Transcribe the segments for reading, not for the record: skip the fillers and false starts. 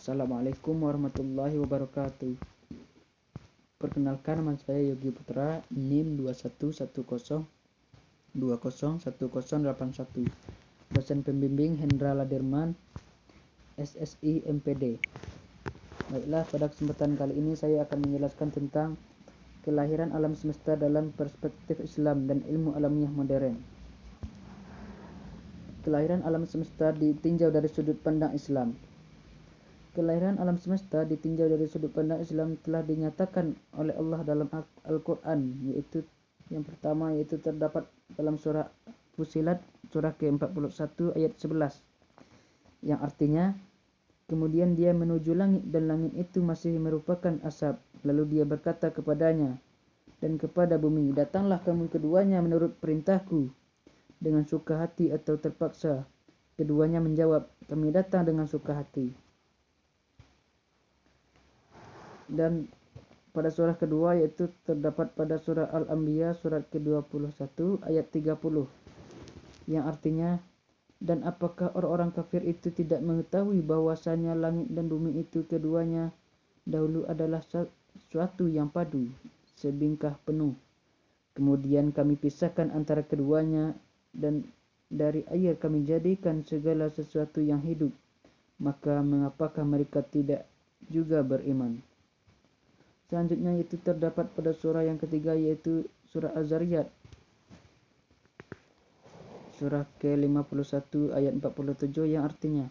Assalamualaikum warahmatullahi wabarakatuh. Perkenalkan, nama saya Yogi Putra, NIM 2110201081. Dosen pembimbing Hendra Ladirman, SSI MPD. Baiklah, pada kesempatan kali ini saya akan menjelaskan tentang kelahiran alam semesta dalam perspektif Islam dan ilmu alamiah modern. Kelahiran alam semesta ditinjau dari sudut pandang Islam. Kelahiran alam semesta ditinjau dari sudut pandang Islam telah dinyatakan oleh Allah dalam Al-Quran, yaitu yang pertama yaitu terdapat dalam surah Fussilat surah ke-41 ayat 11, yang artinya, kemudian dia menuju langit dan langit itu masih merupakan asap, lalu dia berkata kepadanya dan kepada bumi, datanglah kamu keduanya menurut perintahku dengan suka hati atau terpaksa. Keduanya menjawab, kami datang dengan suka hati. Dan pada surah kedua yaitu terdapat pada surah Al-Anbiya surat ke-21 ayat 30, yang artinya, dan apakah orang-orang kafir itu tidak mengetahui bahwasanya langit dan bumi itu keduanya dahulu adalah suatu yang padu, sebingkah penuh. Kemudian kami pisahkan antara keduanya dan dari air kami jadikan segala sesuatu yang hidup. Maka mengapakah mereka tidak juga beriman? Selanjutnya itu terdapat pada surah yang ketiga yaitu surah Az-Zariyat surah ke-51 ayat 47, yang artinya,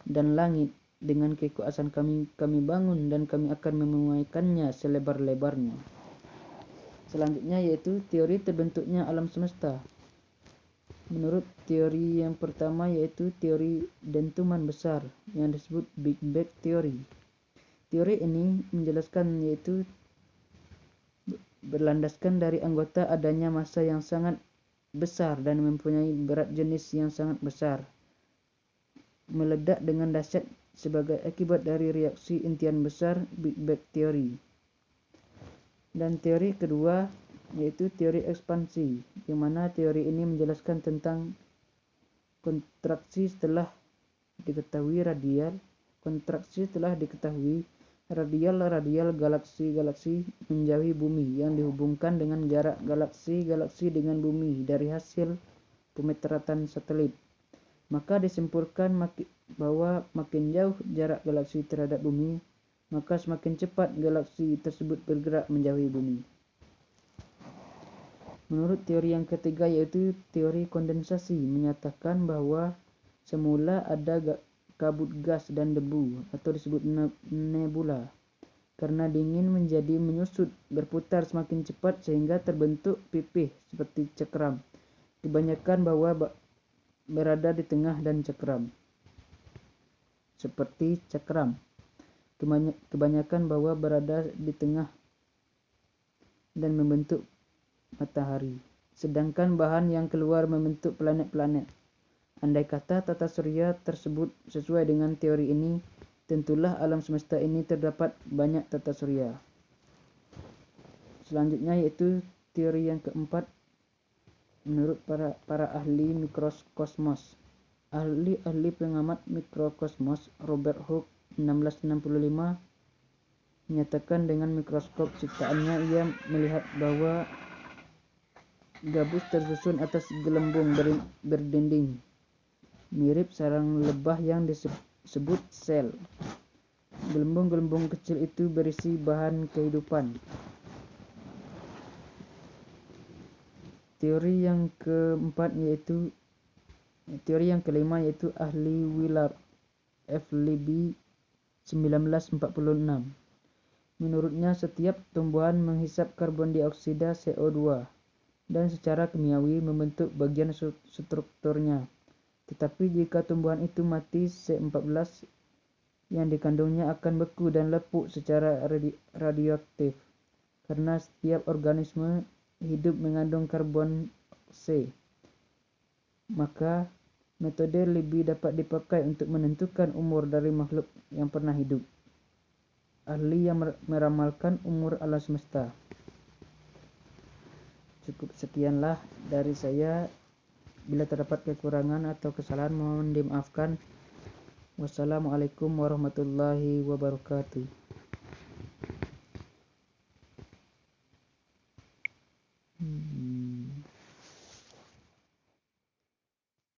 dan langit dengan kekuasaan kami bangun dan kami akan memuaikannya selebar-lebarnya. Selanjutnya yaitu teori terbentuknya alam semesta. Menurut teori yang pertama yaitu teori dentuman besar yang disebut Big Bang Theory. Teori ini menjelaskan yaitu berlandaskan dari anggota adanya massa yang sangat besar dan mempunyai berat jenis yang sangat besar, meledak dengan dahsyat sebagai akibat dari reaksi intian besar Big Bang Theory. Dan teori kedua yaitu teori ekspansi, di mana teori ini menjelaskan tentang kontraksi setelah diketahui radial galaksi-galaksi menjauhi bumi yang dihubungkan dengan jarak galaksi-galaksi dengan bumi dari hasil pemeteratan satelit. Maka disimpulkan bahwa makin jauh jarak galaksi terhadap bumi, maka semakin cepat galaksi tersebut bergerak menjauhi bumi. Menurut teori yang ketiga yaitu teori kondensasi, menyatakan bahwa semula ada kabut gas dan debu atau disebut nebula. Karena dingin menjadi menyusut, berputar semakin cepat sehingga terbentuk pipih seperti cakram. Kebanyakan bahwa berada di tengah dan cakram. Seperti cakram. Kebanyakan bahwa berada di tengah dan membentuk matahari. Sedangkan bahan yang keluar membentuk planet-planet. Andai kata tata surya tersebut sesuai dengan teori ini, tentulah alam semesta ini terdapat banyak tata surya. Selanjutnya yaitu teori yang keempat menurut para ahli mikrokosmos. Ahli pengamat mikrokosmos Robert Hooke 1665 menyatakan dengan mikroskop ciptaannya ia melihat bahwa gabus tersusun atas gelembung berdinding, mirip sarang lebah yang disebut sel. Gelembung-gelembung kecil itu berisi bahan kehidupan. Teori yang kelima yaitu ahli Willard F. Libby 1946. Menurutnya setiap tumbuhan menghisap karbon dioksida CO2 dan secara kimiawi membentuk bagian strukturnya. Tetapi jika tumbuhan itu mati, C14 yang dikandungnya akan beku dan lepuk secara radioaktif, karena setiap organisme hidup mengandung karbon C. Maka metode Libby dapat dipakai untuk menentukan umur dari makhluk yang pernah hidup. Ahli yang meramalkan umur alam semesta. Cukup sekianlah dari saya. Bila terdapat kekurangan atau kesalahan mohon dimaafkan. Wassalamualaikum warahmatullahi wabarakatuh.